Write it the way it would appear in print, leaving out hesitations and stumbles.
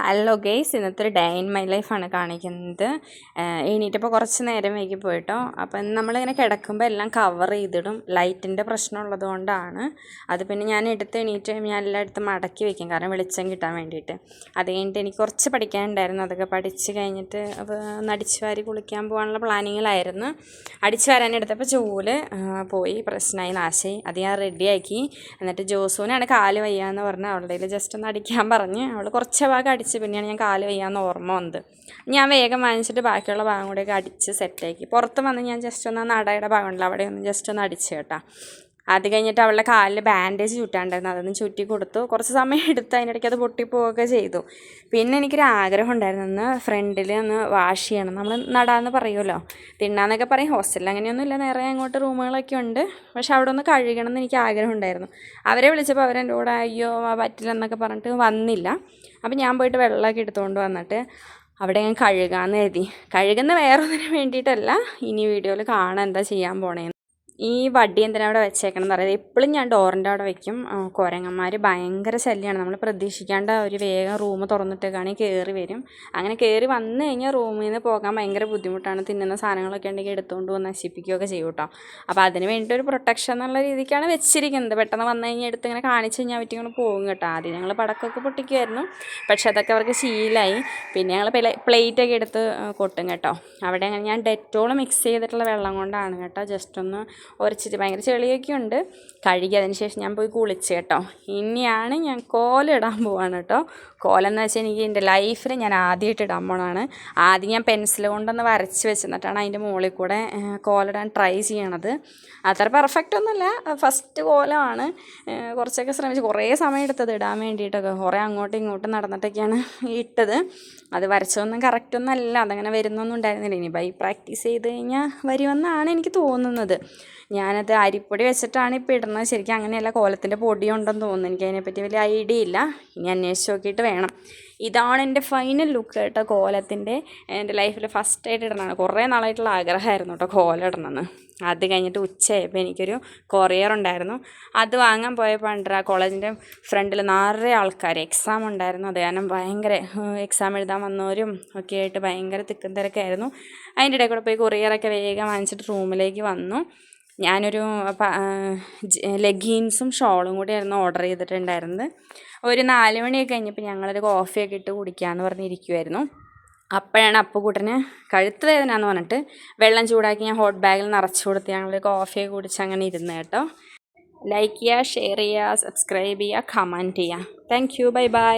Hello guys, ഇന്നത്തെ ഒരു day in my ലൈഫാണ് കാണിക്കുന്നത്. എണീറ്റപ്പോൾ കുറച്ച് നേരം വൈകി പോയിട്ടോ. അപ്പം നമ്മളിങ്ങനെ കിടക്കുമ്പോൾ എല്ലാം കവർ ചെയ്തിടും. ലൈറ്റിൻ്റെ പ്രശ്നമുള്ളത് കൊണ്ടാണ് അത്. പിന്നെ ഞാൻ എണീറ്റ് ഞാൻ എല്ലായിടത്തും മടക്കി വയ്ക്കും, കാരണം വെളിച്ചം കിട്ടാൻ വേണ്ടിയിട്ട്. അത് കഴിഞ്ഞിട്ട് എനിക്ക് കുറച്ച് പഠിക്കാനുണ്ടായിരുന്നു. അതൊക്കെ പഠിച്ച് കഴിഞ്ഞിട്ട് ഒന്ന് അടിച്ച് വാരി കുളിക്കാൻ പോകാനുള്ള പ്ലാനിങ്ങിലായിരുന്നു. അടിച്ച് വാരാനെടുത്തപ്പോൾ ചൂല് പോയി, പ്രശ്നമായി, നാശമായി. അത് ഞാൻ റെഡിയാക്കി. എന്നിട്ട് ജോസൂനാണ് കാല് വയ്യാന്ന് പറഞ്ഞ് അവളുടെ ജസ്റ്റ് ഒന്ന് അടിക്കാൻ പറഞ്ഞ് അവൾ കുറച്ച് ഭാഗം അടിച്ച്, പിന്നെയാണ് ഞാൻ കാല് വയ്യാന്ന് ഓർമ്മ വന്നത്. ഞാൻ വേഗം വാങ്ങിച്ചിട്ട് ബാക്കിയുള്ള ഭാഗം കൂടെയൊക്കെ അടിച്ച് സെറ്റാക്കി. പുറത്ത് വന്ന് ഞാൻ ജസ്റ്റ് ഒന്ന് നടയുടെ ഭാഗമുണ്ടല്ലോ അവിടെ ഒന്ന് ജസ്റ്റ് ഒന്ന് അടിച്ച് കേട്ടോ. അത് കഴിഞ്ഞിട്ട് അവളുടെ കാലിൽ ബാൻഡേജ് ചുറ്റാണ്ടായിരുന്നു, അതൊന്ന് ചുറ്റി കൊടുത്തു. കുറച്ച് സമയം എടുത്ത് അതിൻ്റെ ഇടയ്ക്ക് അത് പൊട്ടിപ്പോവുകയൊക്കെ ചെയ്തു. പിന്നെ എനിക്കൊരു ആഗ്രഹം ഉണ്ടായിരുന്നു, ഒന്ന് ഫ്രണ്ടിൽ ഒന്ന് വാഷ് ചെയ്യണം. നമ്മൾ നടാന്ന് പറയുമല്ലോ, തിന്നാന്നൊക്കെ പറയും. ഹോസ്റ്റലിൽ അങ്ങനെയൊന്നുമില്ല, നേരെ അങ്ങോട്ട് റൂമുകളൊക്കെ ഉണ്ട്. പക്ഷെ അവിടെ ഒന്ന് കഴുകണം എന്ന് എനിക്ക് ആഗ്രഹം ഉണ്ടായിരുന്നു. അവരെ വിളിച്ചപ്പോൾ അവരെൻ്റെ കൂടെ അയ്യോ പറ്റില്ല എന്നൊക്കെ പറഞ്ഞിട്ട് വന്നില്ല. അപ്പം ഞാൻ പോയിട്ട് വെള്ളമൊക്കെ എടുത്തുകൊണ്ട് വന്നിട്ട് അവിടെ ഞാൻ കഴുകാമെന്ന് കരുതി. കഴുകുന്ന വേറെ ഒന്നിനും വേണ്ടിയിട്ടല്ല, ഇനി വീഡിയോയിൽ കാണാൻ എന്താ ചെയ്യാൻ പോണേന്ന്. ഈ വടി എന്തിനാ അവിടെ വെച്ചേക്കണം എന്ന് പറയുന്നത്, എപ്പോഴും ഞാൻ ഡോറിൻ്റെ അവിടെ വയ്ക്കും. കുരങ്ങന്മാർ ഭയങ്കര ശല്യമാണ്. നമ്മൾ പ്രതീക്ഷിക്കാണ്ട് ഒരു വേഗം റൂം തുറന്നിട്ടേക്കാണെങ്കിൽ കയറി വരും. അങ്ങനെ കയറി വന്നു കഴിഞ്ഞാൽ റൂമിൽ നിന്ന് പോകാൻ ഭയങ്കര ബുദ്ധിമുട്ടാണ്. തിന്നുന്ന സാധനങ്ങളൊക്കെ ഉണ്ടെങ്കിൽ എടുത്തുകൊണ്ട് വന്ന് നശിപ്പിക്കുകയൊക്കെ ചെയ്യും കേട്ടോ. അപ്പോൾ അതിന് വേണ്ടി ഒരു പ്രൊട്ടക്ഷൻ എന്നുള്ള രീതിക്കാണ് വെച്ചിരിക്കുന്നത്. പെട്ടെന്ന് വന്നു കഴിഞ്ഞാൽ എടുത്ത് ഇങ്ങനെ കാണിച്ച് കഴിഞ്ഞാൽ അവറ്റിങ്ങനെ പോകും കേട്ടോ. ആദ്യം ഞങ്ങൾ പടക്കമൊക്കെ പൊട്ടിക്കുമായിരുന്നു, പക്ഷെ അതൊക്കെ അവർക്ക് ശീലമായി. പിന്നെ ഞങ്ങൾ പ്ലേറ്റൊക്കെ എടുത്ത് കൊട്ടും കേട്ടോ. അവിടെ അങ്ങനെ ഞാൻ ഡെറ്റോൾ മിക്സ് ചെയ്തിട്ടുള്ള വെള്ളം കൊണ്ടാണ് കേട്ടോ ജസ്റ്റ് ഒന്ന് ഉരച്ചിട്ട്, ഭയങ്കര ചെളിയൊക്കെ ഉണ്ട്. കഴുകി അതിന് ശേഷം ഞാൻ പോയി കുളിച്ച് കേട്ടോ. ഇനിയാണ് ഞാൻ കോലം ഇടാൻ പോവാണ് കേട്ടോ. കോലം എന്ന് വെച്ചാൽ എനിക്ക് എൻ്റെ ലൈഫിൽ ഞാൻ ആദ്യമായിട്ട് ഇടാൻ പോണതാണ്. ആദ്യം ഞാൻ പെൻസിൽ കൊണ്ടൊന്ന് വരച്ച് വെച്ചിട്ടാണ് അതിൻ്റെ മുകളിൽ കൂടെ കോലിടാൻ ട്രൈ ചെയ്യണത്. അത്ര പെർഫെക്റ്റ് ഒന്നുമല്ല, ഫസ്റ്റ് കോലമാണ്. കുറച്ചൊക്കെ ശ്രമിച്ച് കുറേ സമയം എടുത്തത് ഇടാൻ വേണ്ടിയിട്ടൊക്കെ. കുറേ അങ്ങോട്ടും ഇങ്ങോട്ടും നടന്നിട്ടൊക്കെയാണ് ഇട്ടത്. അത് വരച്ചതൊന്നും കറക്റ്റൊന്നും അല്ല, അതങ്ങനെ വരുന്നൊന്നും ഉണ്ടായിരുന്നില്ല. ഇനി ബൈ പ്രാക്ടീസ് ചെയ്ത് കഴിഞ്ഞാൽ വരുമെന്നാണ് എനിക്ക് തോന്നുന്നത്. ഞാനത് അരിപ്പൊടി വെച്ചിട്ടാണ് ഇപ്പോൾ ഇടുന്നത്. ശരിക്കും അങ്ങനെയല്ല, കോലത്തിൻ്റെ പൊടി ഉണ്ടെന്ന് തോന്നുന്നു. എനിക്ക് അതിനെപ്പറ്റി വലിയ ഐഡിയ ഇല്ല, ഇനി അന്വേഷിച്ച് നോക്കിയിട്ട് വേണം. ഇതാണ് എൻ്റെ ഫൈനൽ ലുക്ക് കേട്ടോ കോലത്തിൻ്റെ. എൻ്റെ ലൈഫിൽ ഫസ്റ്റായിട്ട് ഇടണതാണ്. കുറേ നാളായിട്ടുള്ള ആഗ്രഹമായിരുന്നു കേട്ടോ കോലം ഇടണമെന്ന്. അത് കഴിഞ്ഞിട്ട് ഉച്ചയായപ്പോൾ എനിക്കൊരു കൊറിയർ ഉണ്ടായിരുന്നു. അത് വാങ്ങാൻ പോയപ്പോൾ കോളേജിൻ്റെ ഫ്രണ്ടിൽ നിറയെ ആൾക്കാർ, എക്സാം ഉണ്ടായിരുന്നു. അത് കാരണം ഭയങ്കര എക്സാം എഴുതാൻ വന്നവരും ഒക്കെ ആയിട്ട് ഭയങ്കര തിക്കും തിരക്കായിരുന്നു. അതിൻ്റെ ഇടയിൽ കൂടെ പോയി കൊറിയറൊക്കെ വേഗം വാങ്ങിച്ചിട്ട് റൂമിലേക്ക് വന്നു. ഞാനൊരു ലെഗീൻസും ഷോളും കൂടിയായിരുന്നു ഓർഡർ ചെയ്തിട്ടുണ്ടായിരുന്നത്. ഒരു 4 മണിയൊക്കെ കഴിഞ്ഞപ്പോൾ ഞങ്ങളൊരു കോഫിയൊക്കെ ഇട്ട് കുടിക്കാമെന്ന് പറഞ്ഞിരിക്കുമായിരുന്നു. അപ്പോഴാണ് അപ്പുകുട്ടന് കഴുത്ത് വേദനയെന്ന് പറഞ്ഞിട്ട് വെള്ളം ചൂടാക്കി ഞാൻ ഹോട്ട് ബാഗിൽ നിറച്ച് കൊടുത്ത് ഞങ്ങളൊരു കോഫിയൊക്കെ കുടിച്ച് അങ്ങനെ ഇരുന്ന് കേട്ടോ. ലൈക്ക് ചെയ്യുക, ഷെയർ ചെയ്യുക, സബ്സ്ക്രൈബ് ചെയ്യുക, കമൻറ്റ് ചെയ്യുക. Thank you, bye bye.